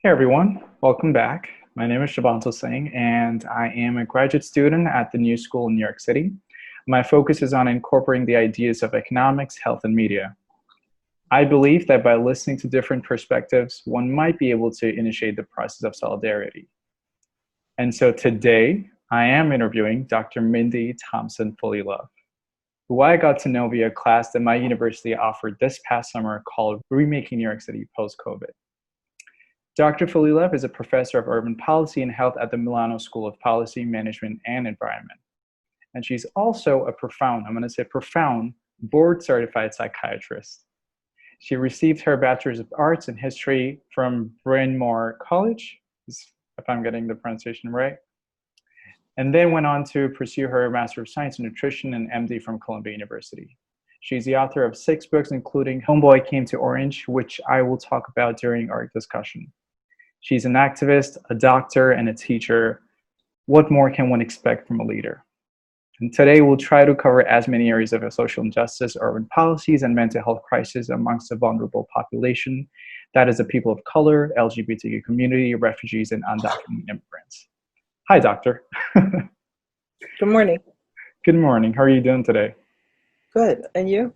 Hey everyone, welcome back. My name is Shivantul and I am a graduate student at the New School in New York City. My focus is on incorporating the ideas of economics, health, and media. I believe that by listening to different perspectives, one might be able to initiate the process of solidarity. And so today, I am interviewing Dr. Mindy Thompson Fullilove, who I got to know via a class that my university offered this past summer called Remaking New York City Post-COVID. Dr. Fullilove is a professor of urban policy and health at the Milano School of Policy, Management, and Environment. And she's also a profound board-certified psychiatrist. She received her Bachelor's of Arts in History from Bryn Mawr College, if I'm getting the pronunciation right, and then went on to pursue her Master of Science in Nutrition and MD from Columbia University. She's the author of 6 books, including Homeboy Came to Orange, which I will talk about during our discussion. She's an activist, a doctor, and a teacher. What more can one expect from a leader? And today we'll try to cover as many areas of social injustice, urban policies, and mental health crisis amongst a vulnerable population. That is the people of color, LGBTQ community, refugees, and undocumented immigrants. Hi, doctor. Good morning. Good morning. How are you doing today? Good. And you?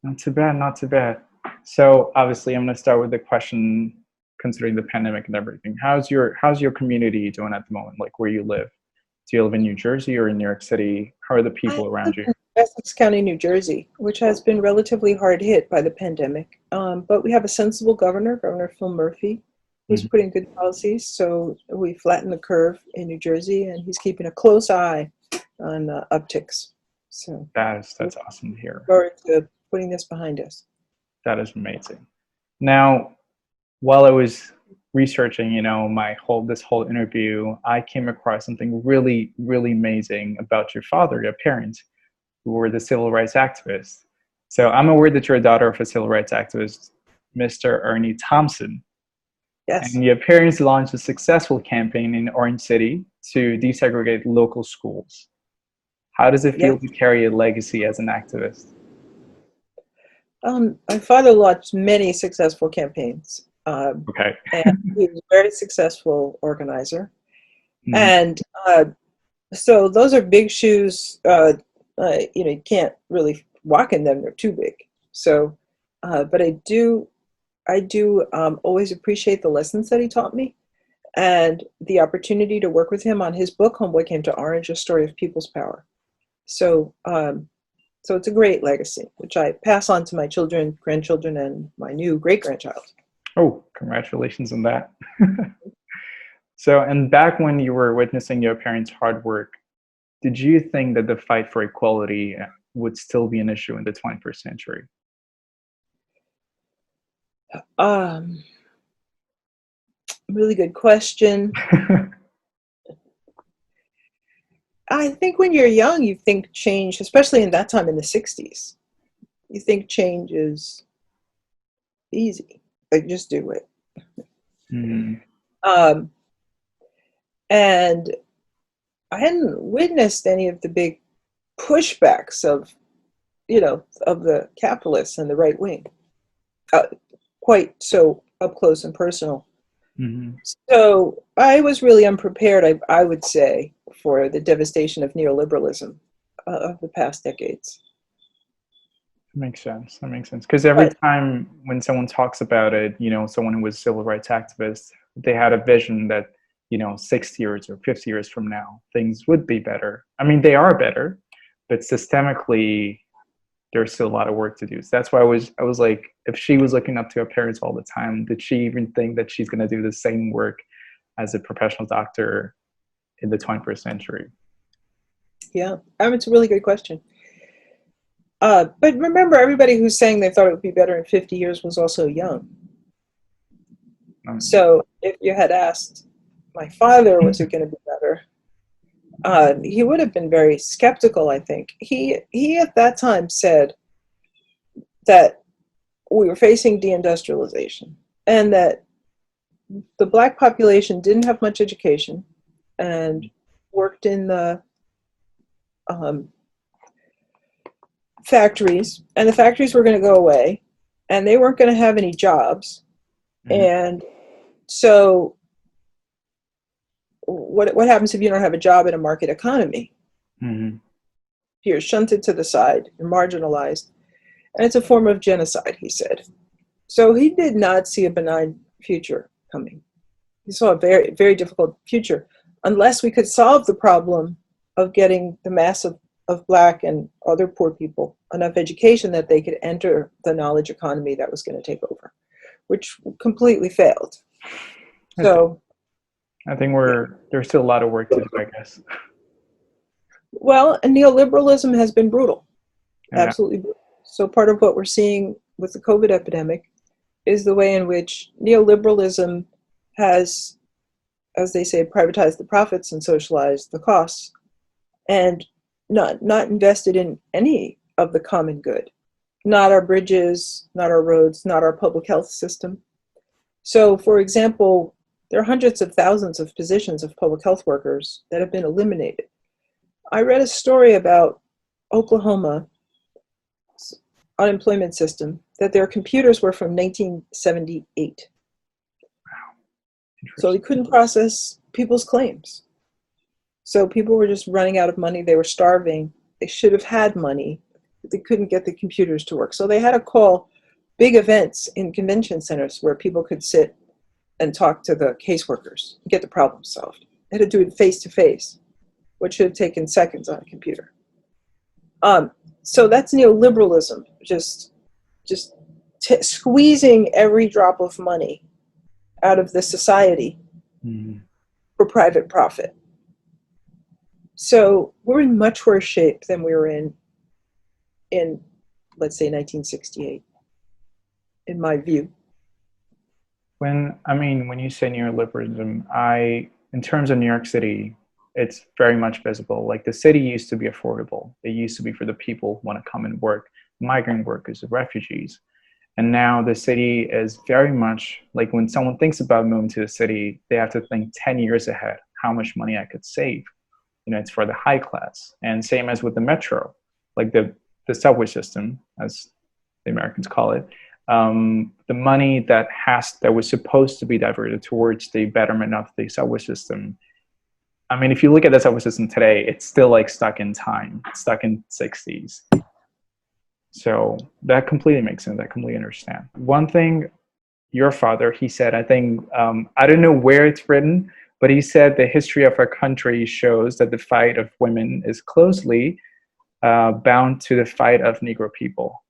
Not too bad, not too bad. So obviously I'm going to start with the question considering the pandemic and everything. How's your community doing at the moment, like where you live? Do you live in New Jersey or in New York City? How are the people around you? Essex County, New Jersey, which has been relatively hard hit by the pandemic. But we have a sensible governor, Governor Phil Murphy, who's putting good policies. So we flattened the curve in New Jersey, and he's keeping a close eye on upticks. So that's awesome to hear. Forward to putting this behind us. That is amazing. Now, while I was researching, this whole interview, I came across something really, really amazing about your father, your parents, who were the civil rights activists. So I'm aware that you're a daughter of a civil rights activist, Mr. Ernie Thompson. Yes. And your parents launched a successful campaign in Orange City to desegregate local schools. How does it feel to carry a legacy as an activist? My father launched many successful campaigns. Okay. And he was a very successful organizer. And so those are big shoes. You can't really walk in them. They're too big. So, but I do always appreciate the lessons that he taught me and the opportunity to work with him on his book, Homeboy Came to Orange, A Story of People's Power. So, so it's a great legacy, which I pass on to my children, grandchildren, and my new great-grandchild. Oh, congratulations on that. So, and back when you were witnessing your parents' hard work, did you think that the fight for equality would still be an issue in the 21st century? Really good question. I think when you're young, you think change, especially in that time in the 60s, you think change is easy. Like, just do it. And I hadn't witnessed any of the big pushbacks of the capitalists and the right wing, quite so up close and personal. So I was really unprepared, I would say, for the devastation of neoliberalism of the past decades. That makes sense. Because every time when someone talks about it, someone who was a civil rights activist, they had a vision that, 60 years or 50 years from now, things would be better. I mean, they are better, but systemically, there's still a lot of work to do. So that's why I was like, if she was looking up to her parents all the time, did she even think that she's going to do the same work as a professional doctor in the 21st century? Yeah, it's a really good question. But remember, everybody who's saying they thought it would be better in 50 years was also young. So if you had asked my father, was it going to be better? He would have been very skeptical, I think. He at that time said that we were facing deindustrialization and that the Black population didn't have much education and worked in the factories, and the factories were going to go away, and they weren't going to have any jobs. And So what happens if you don't have a job in a market economy? Mm-hmm. You're shunted to the side, you're marginalized, and it's a form of genocide, he said. So he did not see a benign future coming. He saw a very, very difficult future unless we could solve the problem of getting the mass of Black and other poor people enough education that they could enter the knowledge economy that was going to take over, which completely failed. So I think there's still a lot of work to do, I guess. well, and neoliberalism has been brutal, Yeah. absolutely brutal. So part of what we're seeing with the COVID epidemic is the way in which neoliberalism has, as they say, privatized the profits and socialized the costs, and not invested in any of the common good, not our bridges, not our roads, not our public health system. So, for example, there are hundreds of thousands of positions of public health workers that have been eliminated. I read a story about Oklahoma's unemployment system that their computers were from 1978. So they couldn't process people's claims. So people were just running out of money. They were starving. They should have had money. They couldn't get the computers to work. So they had to call big events in convention centers where people could sit and talk to the caseworkers and get the problem solved. They had to do it face to face, which should have taken seconds on a computer. So that's neoliberalism, just squeezing every drop of money out of the society for private profit. So we're in much worse shape than we were in let's say 1968, in my view. When you say neoliberalism, in terms of New York City, it's very much visible. Like, the city used to be affordable. It used to be for the people who want to come and work, migrant workers, refugees. And now the city is very much like, when someone thinks about moving to the city, they have to think 10 years ahead, how much money I could save. It's for the high class. And same as with the metro, like the subway system, as the Americans call it. The money that was supposed to be diverted towards the betterment of the subway system. If you look at the subway system today, it's still like stuck in time. It's stuck in 60s. So that completely makes sense. I completely understand. One thing, your father, he said, I think, I don't know where it's written, but he said the history of our country shows that the fight of women is closely bound to the fight of Negro people.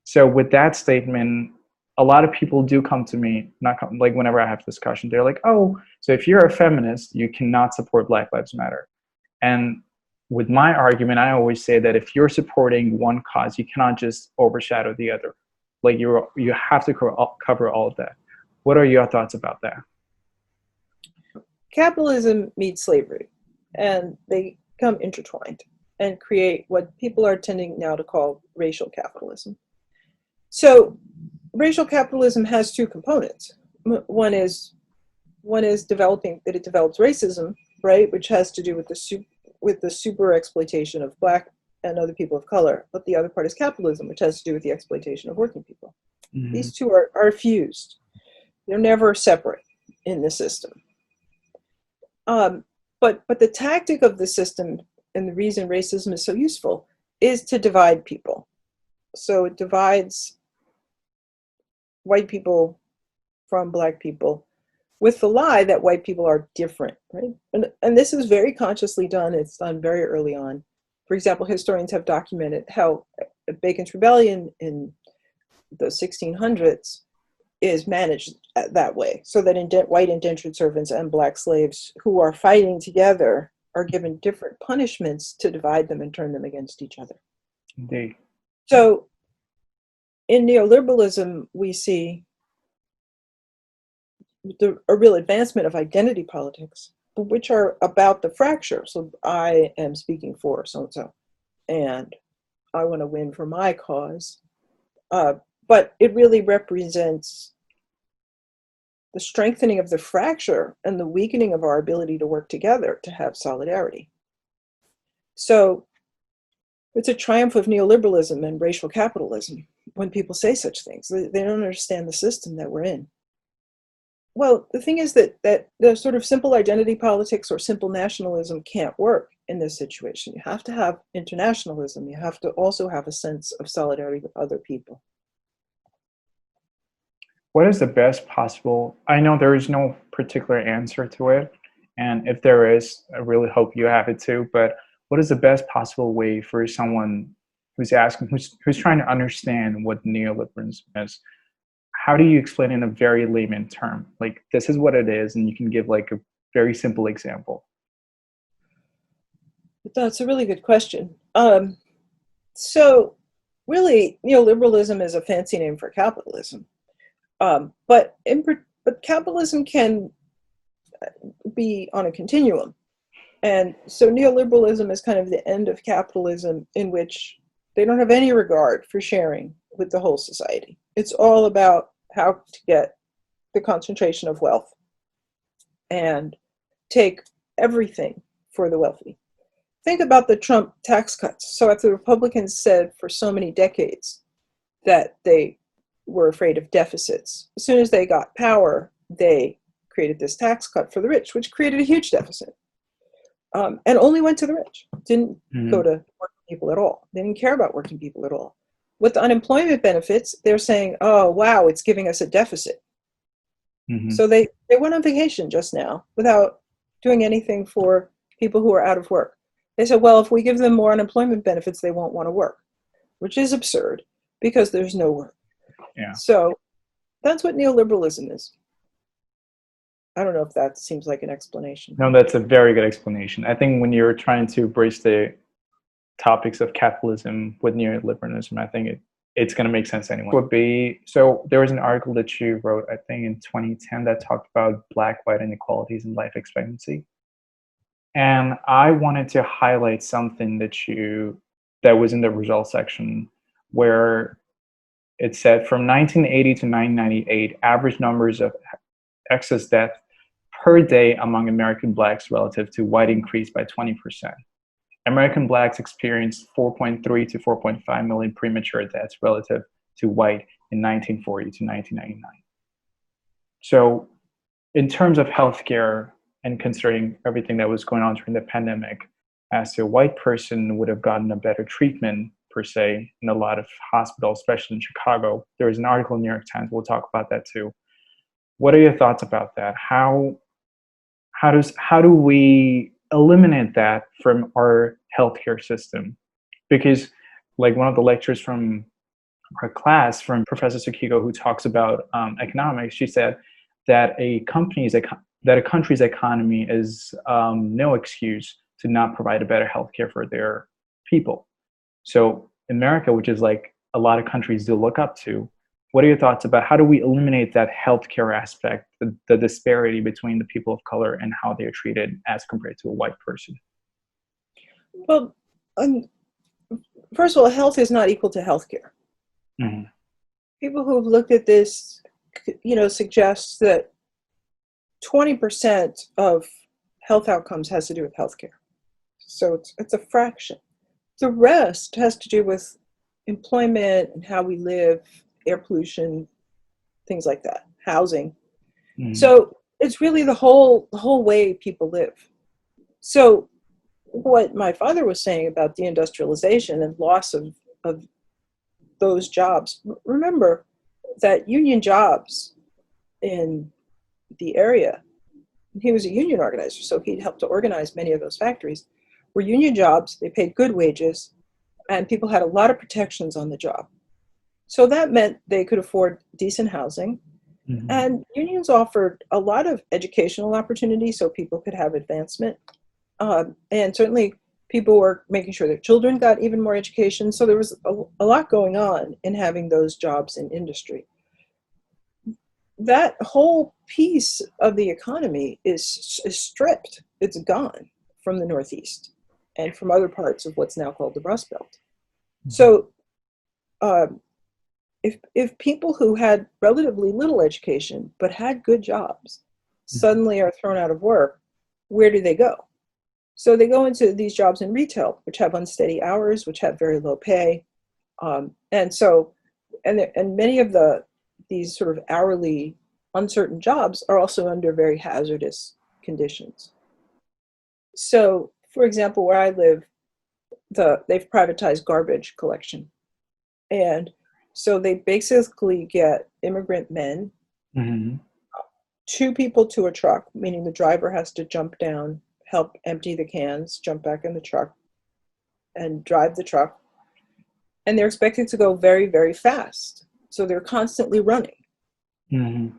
So with that statement, a lot of people do come to me, like whenever I have discussion, they're like, oh, so if you're a feminist, you cannot support Black Lives Matter. And with my argument, I always say that if you're supporting one cause, you cannot just overshadow the other. Like, you have to cover all of that. What are your thoughts about that? Capitalism meets slavery, and they come intertwined and create what people are tending now to call racial capitalism. So racial capitalism has two components. One is developing, that it develops racism, right, which has to do with the super exploitation of Black and other people of color. But the other part is capitalism, which has to do with the exploitation of working people. Mm-hmm. These two are fused. They're never separate in the system. But the tactic of the system, and the reason racism is so useful, is to divide people. So it divides white people from Black people with the lie that white people are different, right? And this is very consciously done. It's done very early on. For example, historians have documented how Bacon's Rebellion in the 1600s is managed that way, so that white indentured servants and Black slaves who are fighting together are given different punishments to divide them and turn them against each other. Indeed. So in neoliberalism, we see a real advancement of identity politics, which are about the fracture. So I am speaking for so-and-so, and I want to win for my cause. But it really represents the strengthening of the fracture and the weakening of our ability to work together to have solidarity. So it's a triumph of neoliberalism and racial capitalism when people say such things. They don't understand the system that we're in. Well, the thing is that the sort of simple identity politics or simple nationalism can't work in this situation. You have to have internationalism. You have to also have a sense of solidarity with other people. What is the best possible? I know there is no particular answer to it, and if there is, I really hope you have it too. But what is the best possible way for someone who's asking, who's trying to understand what neoliberalism is? How do you explain in a very layman term? Like, this is what it is, and you can give like a very simple example. That's a really good question. So really, neoliberalism is a fancy name for capitalism. But capitalism can be on a continuum. And so neoliberalism is kind of the end of capitalism, in which they don't have any regard for sharing with the whole society. It's all about how to get the concentration of wealth and take everything for the wealthy. Think about the Trump tax cuts. So if the Republicans said for so many decades that they were afraid of deficits, as soon as they got power, they created this tax cut for the rich, which created a huge deficit, and only went to the rich. Didn't go to working people at all. They didn't care about working people at all. With the unemployment benefits, they're saying, oh, wow, it's giving us a deficit. So they went on vacation just now without doing anything for people who are out of work. They said, well, if we give them more unemployment benefits, they won't want to work, which is absurd because there's no work. Yeah. So that's what neoliberalism is. I don't know if that seems like an explanation. No, that's a very good explanation. I think when you're trying to bridge the topics of capitalism with neoliberalism, I think it's going to make sense anyway. Would be, so there was an article that you wrote, I think in 2010, that talked about black-white inequalities in life expectancy. And I wanted to highlight something that was in the results section, where it said from 1980 to 1998, average numbers of excess death per day among American blacks relative to white increased by 20%. American blacks experienced 4.3 to 4.5 million premature deaths relative to white in 1940 to 1999. So in terms of healthcare, and considering everything that was going on during the pandemic, as a white person would have gotten a better treatment per se in a lot of hospitals, especially in Chicago. There was an article in the New York Times, we'll talk about that too. What are your thoughts about that? How do we eliminate that from our healthcare system? Because like one of the lecturers from our class, from Professor Sakiko, who talks about economics, she said that a country's economy is no excuse to not provide a better healthcare for their people. So America, which is like a lot of countries do look up to, what are your thoughts about how do we eliminate that healthcare aspect, the disparity between the people of color and how they're treated as compared to a white person? Well, first of all, health is not equal to healthcare. People who have looked at this, suggest that 20% of health outcomes has to do with healthcare. So it's a fraction. The rest has to do with employment and how we live, air pollution, things like that, housing. So it's really the whole way people live. So what my father was saying about deindustrialization and loss of those jobs, remember that union jobs in the area, he was a union organizer, so he'd helped to organize many of those factories, were union jobs. They paid good wages, and people had a lot of protections on the job. So that meant they could afford decent housing. And unions offered a lot of educational opportunities so people could have advancement. And certainly people were making sure their children got even more education. So there was a lot going on in having those jobs in industry. That whole piece of the economy is stripped. It's gone from the Northeast and from other parts of what's now called the Rust Belt. So if people who had relatively little education but had good jobs suddenly are thrown out of work, where do they go? So they go into these jobs in retail, which have unsteady hours, which have very low pay. And many of these sort of hourly uncertain jobs are also under very hazardous conditions. So, for example, where I live, they've privatized garbage collection. And so they basically get immigrant men, Mm-hmm. 2 people to a truck, meaning the driver has to jump down, help empty the cans, jump back in the truck, and drive the truck. And they're expected to go very, very fast. So they're constantly running. Mm-hmm.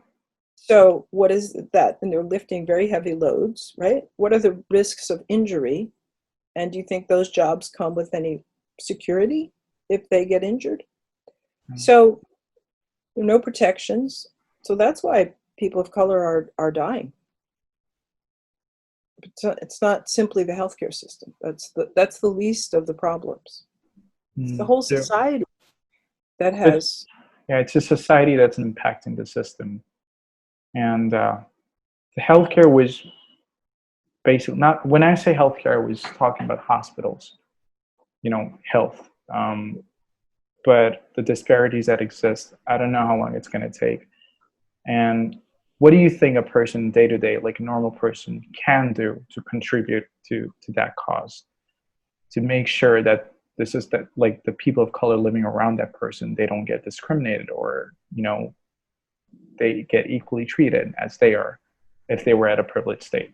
So what is that? And they're lifting very heavy loads, right? What are the risks of injury? And do you think those jobs come with any security if they get injured? So there are no protections. So that's why people of color are dying. It's not simply the healthcare system. That's the least of the problems. It's the whole society that has. Yeah, it's a society that's impacting the system. And the healthcare was basically not, when I say healthcare, I was talking about hospitals, health. But the disparities that exist, I don't know how long it's going to take. And what do you think a person day to day, like a normal person, can do to contribute to that cause, to make sure that like the people of color living around that person, they don't get discriminated, or they get equally treated as they are if they were at a privileged state?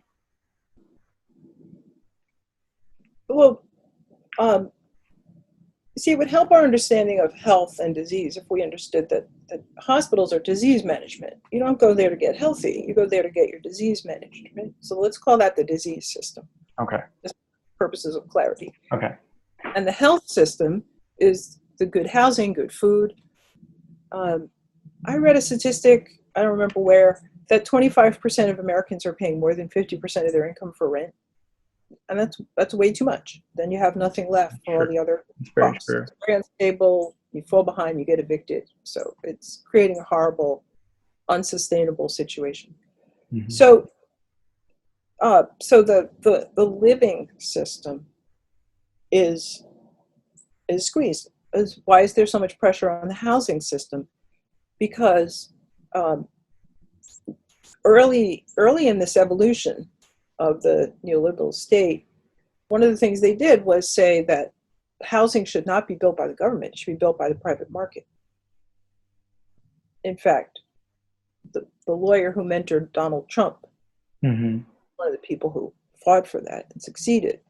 Well, see, it would help our understanding of health and disease if we understood that hospitals are disease management. You don't go there to get healthy. You go there to get your disease managed, right? So let's call that the disease system. Okay. Just for purposes of clarity. Okay. And the health system is the good housing, good food. I read a statistic, I don't remember where, that 25% of Americans are paying more than 50% of their income for rent. And that's way too much. Then you have nothing left for all the other costs. It's very unstable. You fall behind, you get evicted. So it's creating a horrible, unsustainable situation. Mm-hmm. So the living system is squeezed. Why is there so much pressure on the housing system? Because early in this evolution of the neoliberal state, one of the things they did was say that housing should not be built by the government, it should be built by the private market. In fact, the lawyer who mentored Donald Trump, mm-hmm. one of the people who fought for that and succeeded.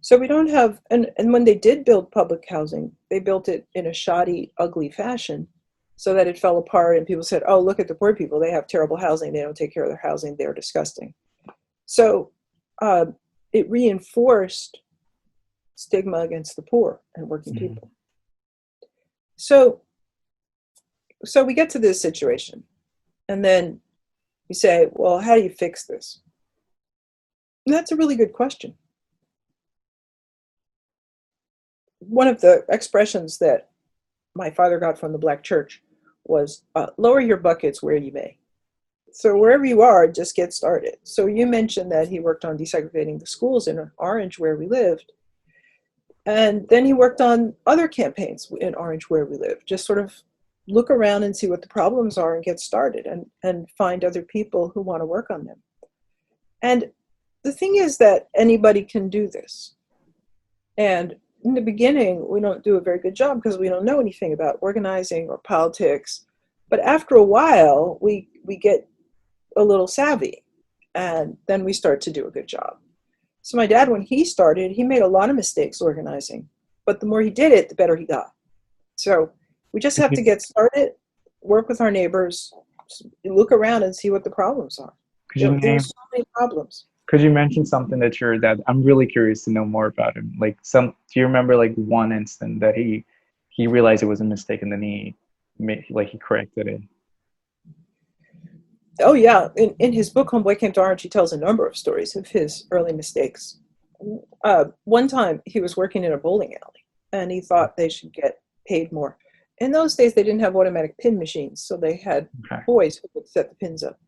So we don't have, and when they did build public housing, they built it in a shoddy, ugly fashion so that it fell apart, and people said, oh, look at the poor people, they have terrible housing, they don't take care of their housing, they're disgusting. So it reinforced stigma against the poor and working mm-hmm. people. So we get to this situation, and then you say, well, how do you fix this? And that's a really good question. One of the expressions that my father got from the Black church was, lower your buckets where you may. So wherever you are, just get started. So you mentioned that he worked on desegregating the schools in Orange where we lived. And then he worked on other campaigns in Orange where we live. Just sort of look around and see what the problems are and get started, and find other people who want to work on them. And the thing is that anybody can do this. And in the beginning, we don't do a very good job because we don't know anything about organizing or politics. But after a while, we get a little savvy, and then we start to do a good job. So my dad, when he started, he made a lot of mistakes organizing, but the more he did it, the better he got. So we just have to get started, work with our neighbors, look around and see what the problems are. There's so many problems. Because you mentioned something that your dad, I'm really curious to know more about him. Like do you remember like one instant that he realized it was a mistake and then he corrected it? Oh yeah, in his book Homeboy Came to Orange, he tells a number of stories of his early mistakes. One time he was working in a bowling alley and he thought they should get paid more. In those days they didn't have automatic pin machines, so they had boys who would set the pins up.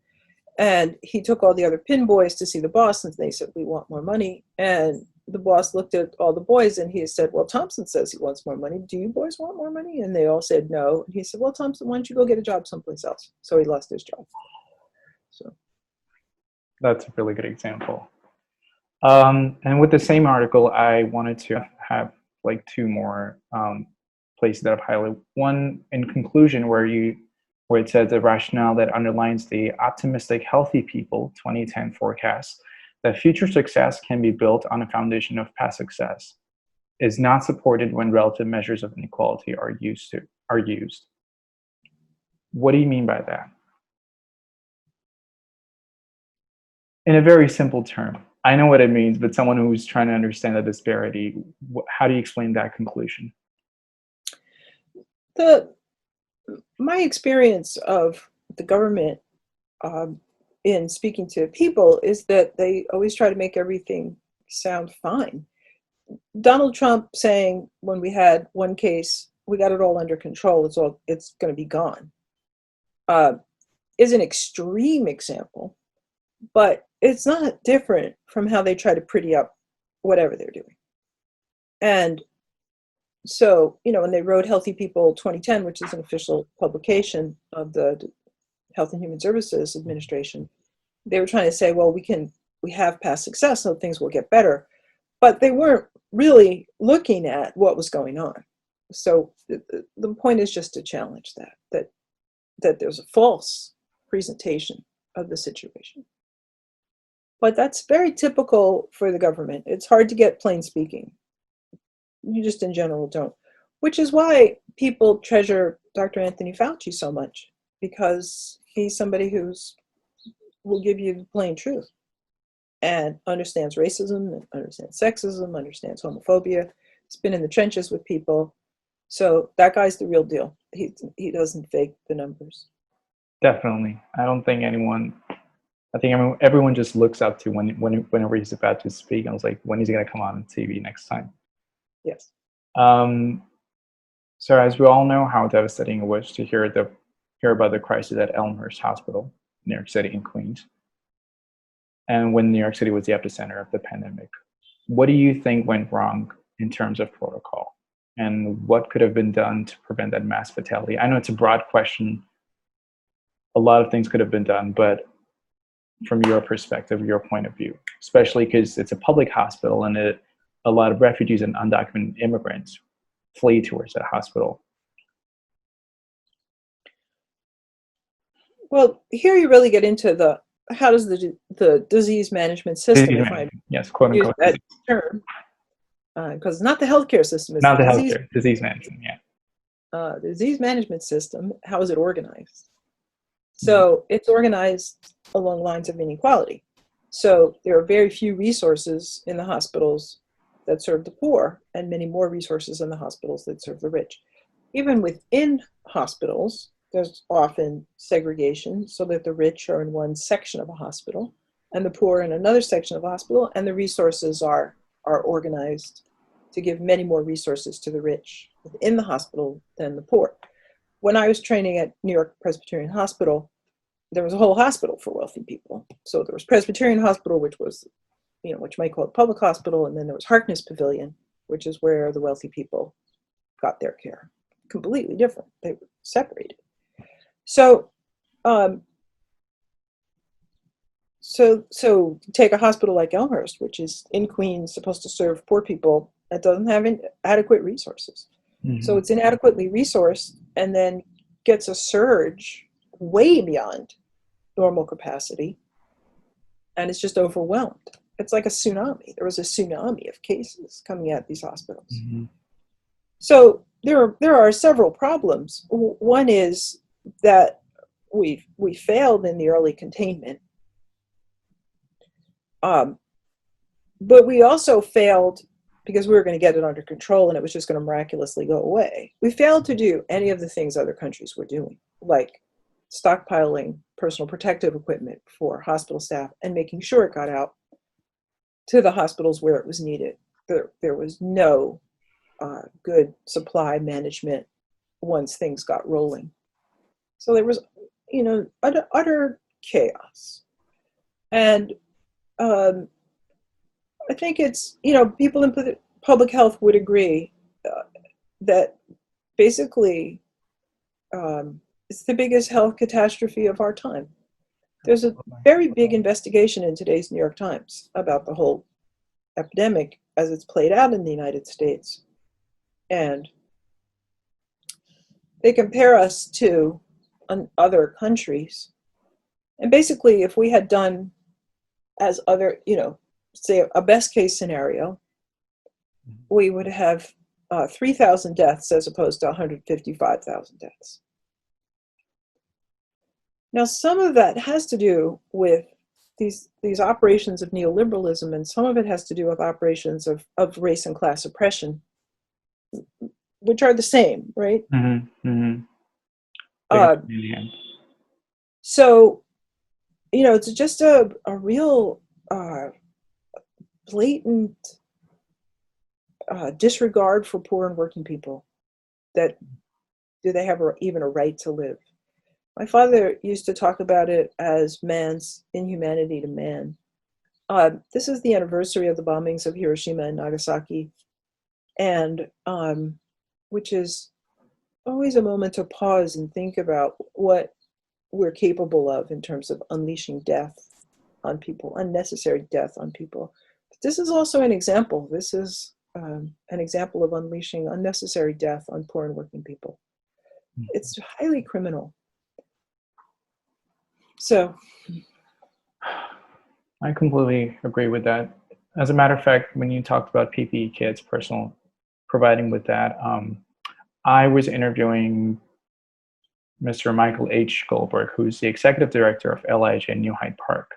And he took all the other pin boys to see the boss, and they said, we want more money. And the boss looked at all the boys and he said, well, Thompson says he wants more money. Do you boys want more money? And they all said no. And he said, well, Thompson, why don't you go get a job someplace else? So he lost his job. So That's a really good example. And with the same article, I wanted to have like two more places that I've highlighted. One in conclusion, where it says the rationale that underlines the optimistic, healthy people 2010 forecast that future success can be built on a foundation of past success is not supported when relative measures of inequality are used. What do you mean by that? In a very simple term, I know what it means, but someone who's trying to understand the disparity, how do you explain that conclusion? My experience of the government in speaking to people is that they always try to make everything sound fine. Donald Trump saying when we had one case, we got it all under control, it's going to be gone, is an extreme example, but it's not different from how they try to pretty up whatever they're doing. And so, when they wrote Healthy People 2010, which is an official publication of the Health and Human Services Administration, they were trying to say, well, we have past success, so things will get better. But they weren't really looking at what was going on. So the point is just to challenge that there's a false presentation of the situation. But that's very typical for the government. It's hard to get plain speaking. You just in general don't. Which is why people treasure Dr. Anthony Fauci so much, because he's somebody will give you the plain truth and understands racism, and understands sexism, understands homophobia. He's been in the trenches with people. So that guy's the real deal. He doesn't fake the numbers. Definitely. I think everyone just looks up to whenever he's about to speak. I was like, when is he going to come on TV next time? Yes. So as we all know how devastating it was to hear about the crisis at Elmhurst Hospital, New York City and Queens, and when New York City was the epicenter of the pandemic. What do you think went wrong in terms of protocol? And what could have been done to prevent that mass fatality? I know it's a broad question. A lot of things could have been done, but from your perspective, your point of view, especially because it's a public hospital and a lot of refugees and undocumented immigrants flee towards that hospital. Well, here you really get into how does the disease management system, yes, quote use unquote, that term, because it's not the healthcare system, it's not the disease, healthcare, disease management, yeah. The disease management system, how is it organized? So it's organized along lines of inequality. So there are very few resources in the hospitals that serve the poor, and many more resources in the hospitals that serve the rich. Even within hospitals, there's often segregation so that the rich are in one section of a hospital and the poor in another section of a hospital, and the resources are organized to give many more resources to the rich within the hospital than the poor. When I was training at New York Presbyterian Hospital, there was a whole hospital for wealthy people. So there was Presbyterian Hospital, which was, which you might call it public hospital, and then there was Harkness Pavilion, which is where the wealthy people got their care. Completely different. They were separated. So, so take a hospital like Elmhurst, which is in Queens, supposed to serve poor people, that doesn't have adequate resources. Mm-hmm. So it's inadequately resourced, and then gets a surge way beyond normal capacity, and it's just overwhelmed. It's like a tsunami. There was a tsunami of cases coming at these hospitals. Mm-hmm. So there are several problems. One is that we failed in the early containment, but we also failed because we were going to get it under control and it was just going to miraculously go away. We failed to do any of the things other countries were doing, like stockpiling personal protective equipment for hospital staff and making sure it got out to the hospitals where it was needed. There was no good supply management once things got rolling. So there was, utter chaos. And I think it's, people in public health would agree that basically it's the biggest health catastrophe of our time. There's a very big investigation in today's New York Times about the whole epidemic as it's played out in the United States. And they compare us to other countries. And basically, if we had done as other, say a best case scenario, we would have 3,000 deaths as opposed to 155,000 deaths. Now, some of that has to do with these operations of neoliberalism, and some of it has to do with operations of race and class oppression, which are the same, right? So, it's just a real blatant disregard for poor and working people. That do they have even a right to live? My father used to talk about it as man's inhumanity to man. This is the anniversary of the bombings of Hiroshima and Nagasaki, and which is always a moment to pause and think about what we're capable of in terms of unleashing death on people, unnecessary death on people. But this is also an example. This is an example of unleashing unnecessary death on poor and working people. It's highly criminal. So I completely agree with that. As a matter of fact, when you talked about PPE kits, personal providing with that, I was interviewing Mr. Michael H. Goldberg, who's the executive director of LIJ New Hyde Park.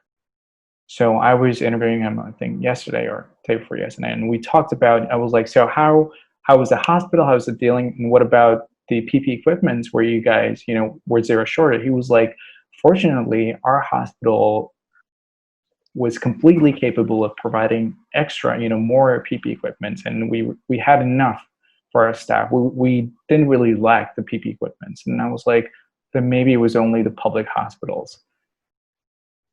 So I was interviewing him, I think, yesterday or day before yesterday, and we talked about, I was like, so how was the hospital? How was it dealing? And what about the PPE equipment where you guys, were zero shortage? He was like, fortunately, our hospital was completely capable of providing extra, more PPE equipment, and we had enough for our staff. We didn't really lack the PPE equipment. And I was like, then maybe it was only the public hospitals.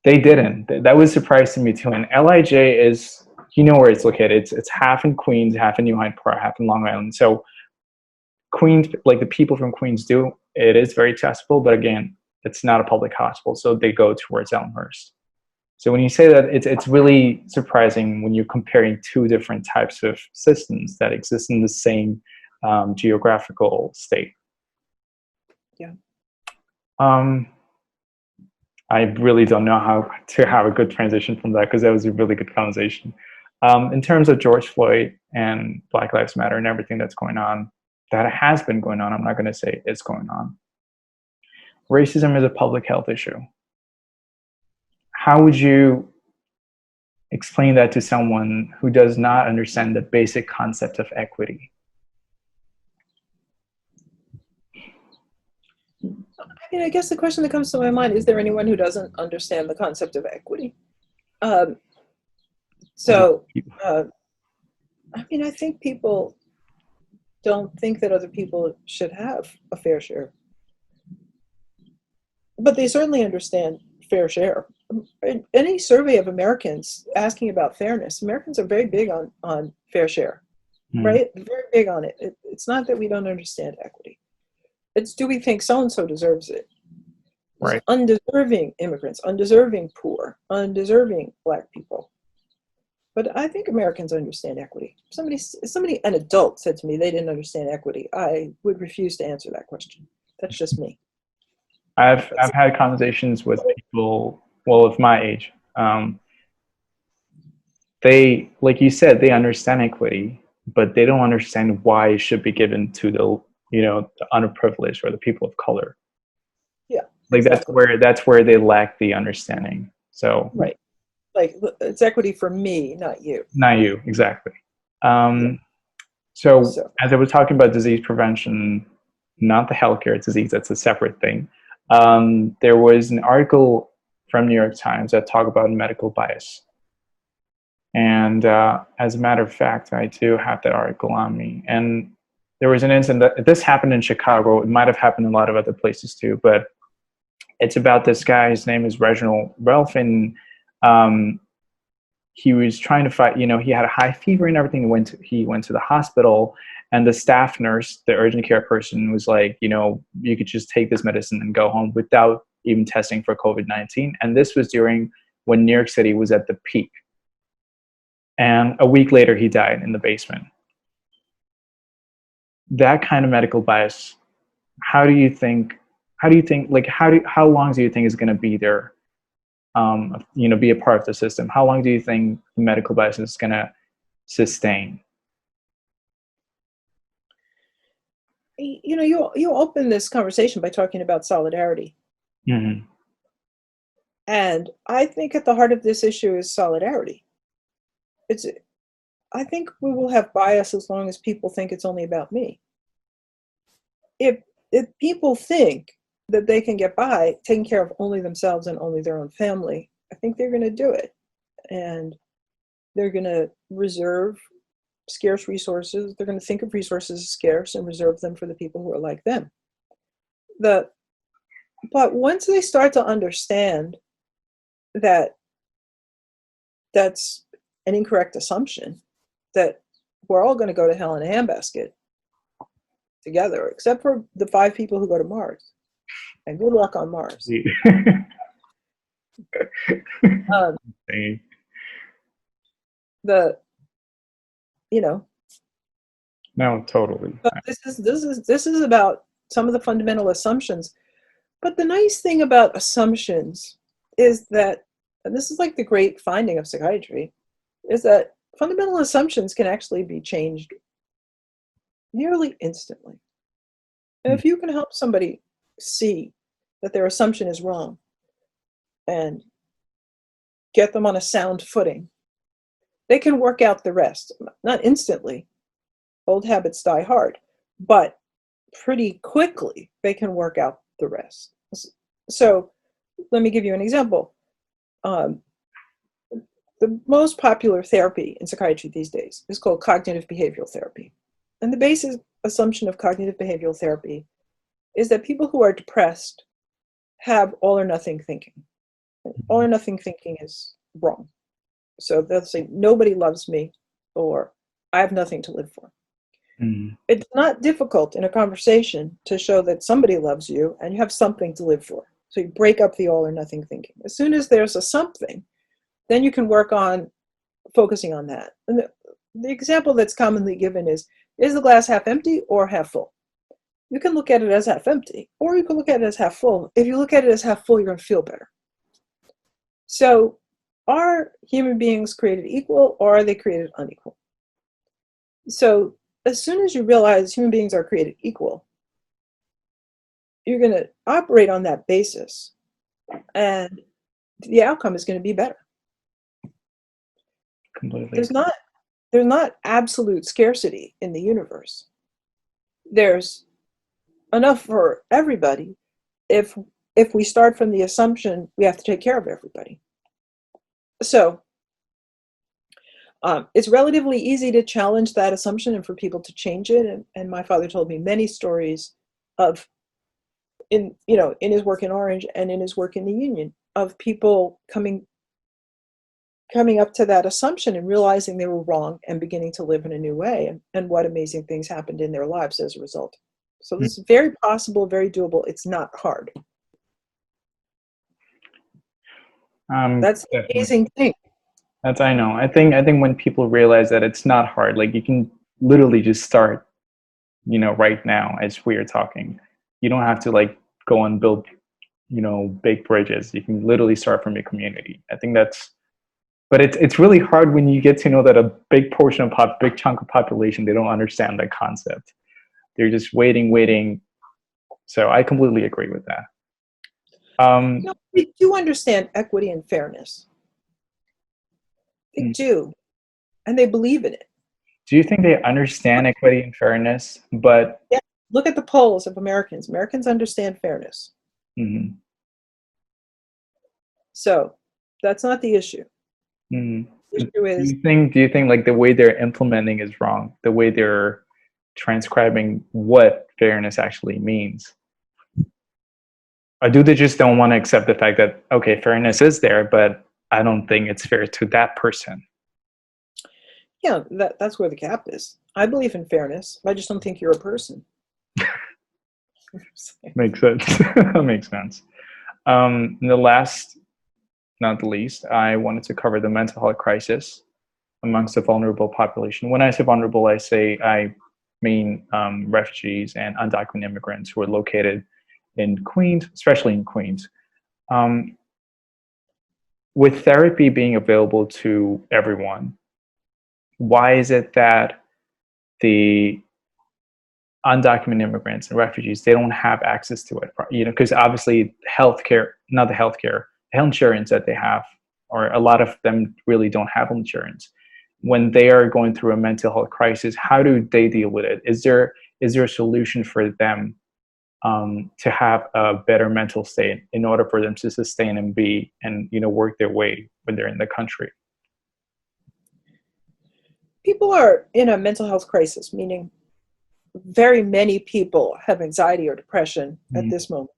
They didn't. That was surprising to me too. And LIJ is, where it's located. It's half in Queens, half in New Hyde Park, half in Long Island. So Queens, like the people from Queens it is very accessible, but again, it's not a public hospital, so they go towards Elmhurst. So when you say that, it's really surprising when you're comparing two different types of systems that exist in the same geographical state. Yeah. I really don't know how to have a good transition from that, because that was a really good conversation. In terms of George Floyd and Black Lives Matter and everything that's going on, that has been going on, I'm not going to say it's going on. Racism is a public health issue. How would you explain that to someone who does not understand the basic concept of equity? I guess the question that comes to my mind, is there anyone who doesn't understand the concept of equity? I think people don't think that other people should have a fair share. But they certainly understand fair share. In any survey of Americans asking about fairness, Americans are very big on fair share, right? Very big on it. It's not that we don't understand equity. It's, do we think so-and-so deserves it? Right. Undeserving immigrants, undeserving poor, undeserving Black people. But I think Americans understand equity. An adult said to me they didn't understand equity. I would refuse to answer that question. That's just me. I've had conversations with people, of my age. They, like you said, they understand equity, but they don't understand why it should be given to the underprivileged or the people of color. Yeah, like exactly. that's where they lack the understanding. So right, like it's equity for me, not you. Not you, exactly. Yeah. So as I was talking about disease prevention, not the healthcare disease, that's a separate thing. There was an article from New York Times that talked about medical bias. And as a matter of fact, I do have that article on me. And there was an incident that this happened in Chicago. It might have happened in a lot of other places too, but it's about this guy. His name is Reginald Ralph, and he was trying to fight. He had a high fever and everything. He went to the hospital, and the staff nurse, the urgent care person, was like, you could just take this medicine and go home without even testing for COVID-19. And this was during when New York City was at the peak. And a week later, he died in the basement. That kind of medical bias, how long do you think is going to be there, be a part of the system? How long do you think the medical bias is going to sustain? You open this conversation by talking about solidarity. Mm-hmm. And I think at the heart of this issue is solidarity. I think we will have bias as long as people think it's only about me. If people think that they can get by taking care of only themselves and only their own family, I think they're going to do it. And they're going to reserve scarce resources. They're going to think of resources as scarce and reserve them for the people who are like them. But once they start to understand that that's an incorrect assumption, that we're all going to go to hell in a handbasket together, except for the 5 people who go to Mars. And good luck on Mars. No, totally. This is about some of the fundamental assumptions. But the nice thing about assumptions is that, and this is like the great finding of psychiatry, is that fundamental assumptions can actually be changed nearly instantly. And if you can help somebody see that their assumption is wrong and get them on a sound footing, they can work out the rest. Not instantly. Old habits die hard. But pretty quickly, they can work out the rest. So let me give you an example. The most popular therapy in psychiatry these days is called cognitive behavioral therapy. And the basic assumption of cognitive behavioral therapy is that people who are depressed have all or nothing thinking. All or nothing thinking is wrong. So they'll say, nobody loves me, or I have nothing to live for. Mm. It's not difficult in a conversation to show that somebody loves you and you have something to live for. So you break up the all or nothing thinking. As soon as there's a something, then you can work on focusing on that. And the example that's commonly given is the glass half empty or half full? You can look at it as half empty, or you can look at it as half full. If you look at it as half full, you're going to feel better. So are human beings created equal, or are they created unequal? So as soon as you realize human beings are created equal, you're going to operate on that basis, and the outcome is going to be better. Completely. There's not absolute scarcity in the universe. There's enough for everybody if we start from the assumption we have to take care of everybody. So it's relatively easy to challenge that assumption and for people to change it. And my father told me many stories of, in his work in Orange and in his work in the Union, of people coming up to that assumption and realizing they were wrong and beginning to live in a new way, and what amazing things happened in their lives as a result. So this is very possible, very doable. It's not hard. That's an amazing thing. I know. I think when people realize that it's not hard, like you can literally just start, right now as we are talking. You don't have to go and build, big bridges. You can literally start from your community. I think but it's really hard when you get to know that a big portion of big chunk of population, they don't understand that concept. They're just waiting. So I completely agree with that. They do understand equity and fairness. They do, and they believe in it. Do you think they understand equity and fairness? But yeah, look at the polls of Americans. Americans understand fairness. Mm-hmm. So that's not the issue. Mm-hmm. The issue is, do you think the way they're implementing is wrong? The way they're transcribing what fairness actually means? Or do they just don't want to accept the fact that, okay, fairness is there, but I don't think it's fair to that person? Yeah, that's where the gap is. I believe in fairness. I just don't think you're a person. Makes sense. That makes sense. And the last, not the least, I wanted to cover the mental health crisis amongst the vulnerable population. When I say vulnerable, I mean refugees and undocumented immigrants who are located in Queens, especially in Queens. With therapy being available to everyone, why is it that the undocumented immigrants and refugees, they don't have access to it? Because obviously healthcare, not the healthcare, health insurance that they have, or a lot of them really don't have insurance. When they are going through a mental health crisis, how do they deal with it? Is there a solution for them to have a better mental state in order for them to sustain and be and work their way when they're in the country? People are in a mental health crisis, meaning very many people have anxiety or depression at this moment,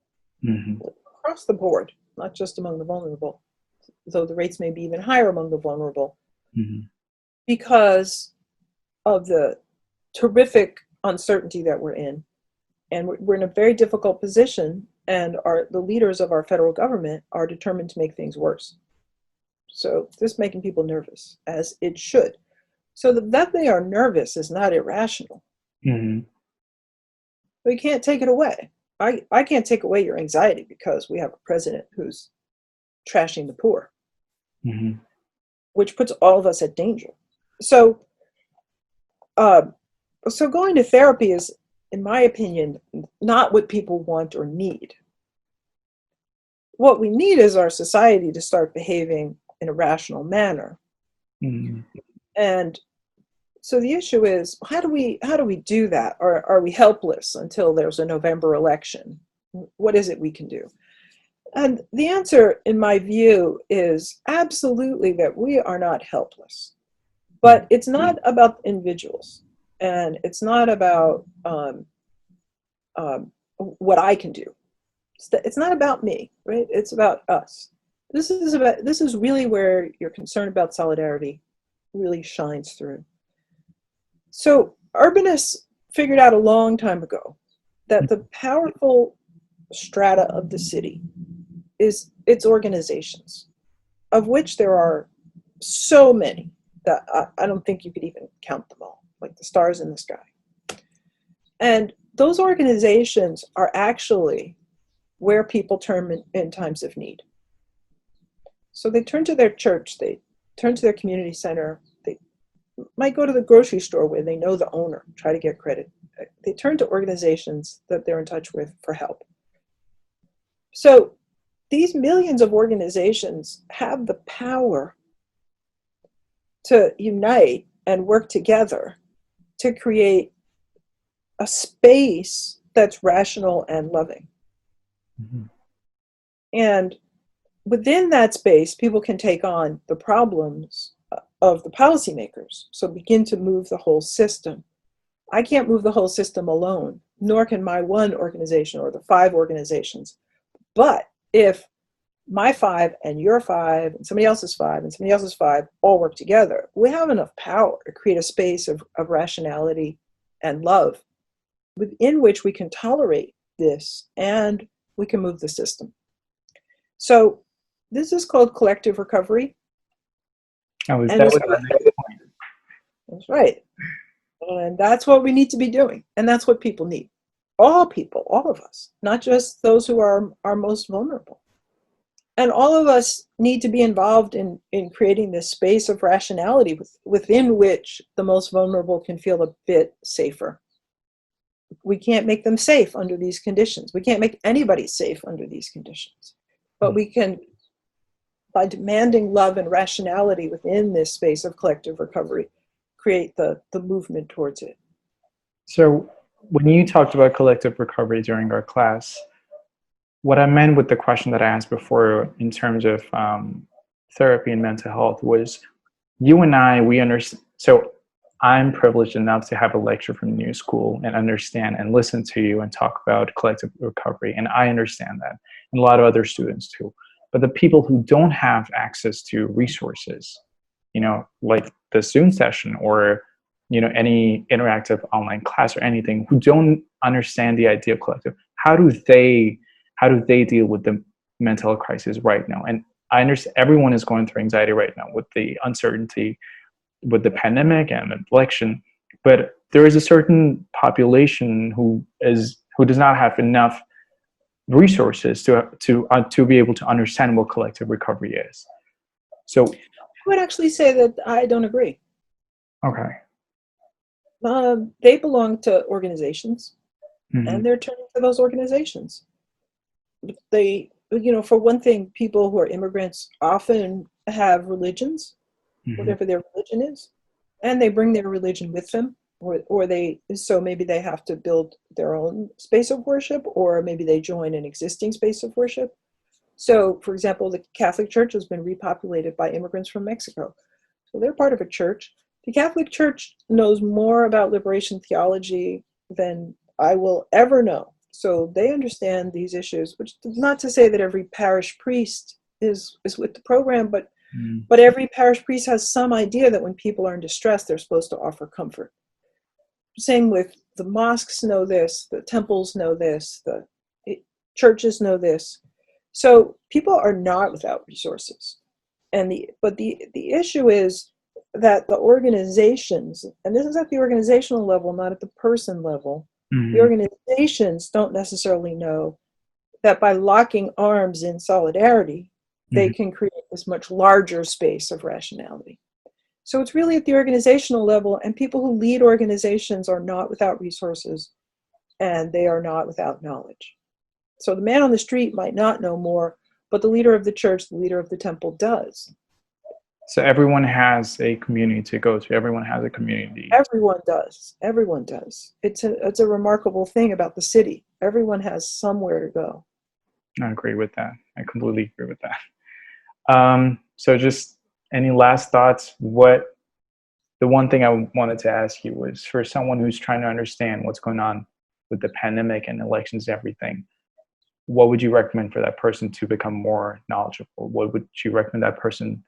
across the board, not just among the vulnerable, though the rates may be even higher among the vulnerable, because of the terrific uncertainty that we're in. And we're in a very difficult position, and the leaders of our federal government are determined to make things worse. So this is making people nervous, as it should. So that they are nervous is not irrational. We can't take it away. I can't take away your anxiety because we have a president who's trashing the poor, which puts all of us at danger. So going to therapy is, in my opinion, not what people want or need. What we need is our society to start behaving in a rational manner. And so the issue is, how do we do that? Or are we helpless until there's a November election? What is it we can do? And the answer, in my view, is absolutely that we are not helpless. But it's not about individuals. And it's not about what I can do. It's not about me, right? It's about us. This is really where your concern about solidarity really shines through. So urbanists figured out a long time ago that the powerful strata of the city is its organizations, of which there are so many that I don't think you could even count them all, like the stars in the sky. And those organizations are actually where people turn in times of need. So they turn to their church, they turn to their community center, they might go to the grocery store where they know the owner, try to get credit. They turn to organizations that they're in touch with for help. So these millions of organizations have the power to unite and work together to create a space that's rational and loving. And within that space, people can take on the problems of the policymakers. So begin to move the whole system. I can't move the whole system alone, nor can my one organization or the 5 organizations. But if my 5 and your 5 and somebody else's 5 and somebody else's 5 all work together, we have enough power to create a space of rationality and love within which we can tolerate this and we can move the system. So this is called collective recovery. That was my next point. That's right. And that's what we need to be doing. And that's what people need. All people, all of us, not just those who are most vulnerable. And all of us need to be involved in creating this space of rationality within which the most vulnerable can feel a bit safer. We can't make them safe under these conditions. We can't make anybody safe under these conditions. But we can, by demanding love and rationality within this space of collective recovery, create the movement towards it. So when you talked about collective recovery during our class, what I meant with the question that I asked before in terms of therapy and mental health was, you and I, we understand. So I'm privileged enough to have a lecture from New School and understand and listen to you and talk about collective recovery. And I understand that, and a lot of other students too. But the people who don't have access to resources, like the Zoom session or, any interactive online class or anything, who don't understand the idea of collective, how do they deal with the mental health crisis right now. And I understand everyone is going through anxiety right now with the uncertainty with the pandemic and the election, but there is a certain population who does not have enough resources to be able to understand what collective recovery is. So I would actually say that I don't agree. okay. They belong to organizations, Mm-hmm. and they're turning to those organizations. They, for one thing, people who are immigrants often have religions, Mm-hmm. whatever their religion is, and they bring their religion with them, so maybe they have to build their own space of worship, or maybe they join an existing space of worship. So, for example, the Catholic Church has been repopulated by immigrants from Mexico. So they're part of a church. The Catholic Church knows more about liberation theology than I will ever know. So they understand these issues, which is not to say that every parish priest is with the program, but every parish priest has some idea that when people are in distress, they're supposed to offer comfort. Same with the mosques know this, the temples know this, the churches know this. So people are not without resources. But the issue is that the organizations, and this is at the organizational level, not at the person level, the organizations don't necessarily know that by locking arms in solidarity, they can create this much larger space of rationality. So it's really at the organizational level, and people who lead organizations are not without resources, and they are not without knowledge. So the man on the street might not know more, but the leader of the church, the leader of the temple does. So everyone has a community to go to. Everyone has a community. Everyone does. Everyone does. It's a remarkable thing about the city. Everyone has somewhere to go. I agree with that. I completely agree with that. So just any last thoughts? The one thing I wanted to ask you was, for someone who's trying to understand what's going on with the pandemic and elections and everything, what would you recommend for that person to become more knowledgeable? What would you recommend that person,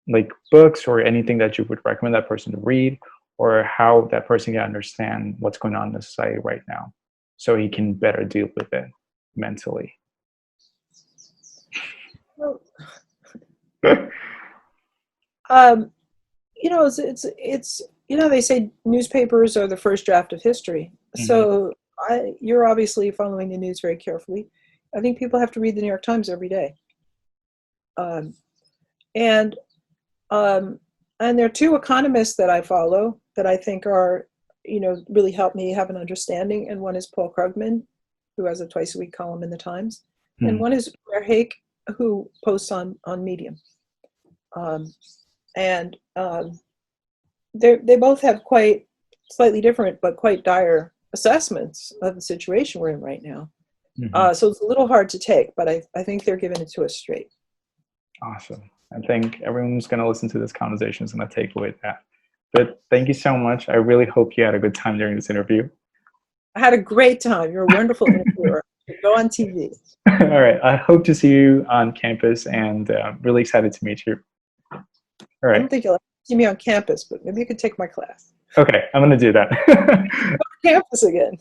like books or anything that you would recommend that person to read, or how that person can understand what's going on in the society right now so he can better deal with it mentally? Well, it's they say newspapers are the first draft of history. So you're obviously following the news very carefully. I think people have to read the New York Times every day. And there are two economists that I follow that I think are, really help me have an understanding. And one is Paul Krugman, who has a twice-a-week column in the Times. And one is Blair Hake, who posts on Medium. They both have quite slightly different but quite dire assessments of the situation we're in right now. So it's a little hard to take, but I think they're giving it to us straight. Awesome. I think everyone's going to listen to this conversation is going to take away that. But thank you so much. I really hope you had a good time during this interview. I had a great time. You're a wonderful interviewer. Go on TV. All right. I hope to see you on campus, and really excited to meet you. All right. I don't think you'll see me on campus, but maybe you could take my class. Okay. I'm going to do that. Campus again.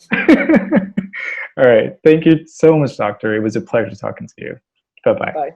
All right. Thank you so much, Doctor. It was a pleasure talking to you. Bye-bye. Bye.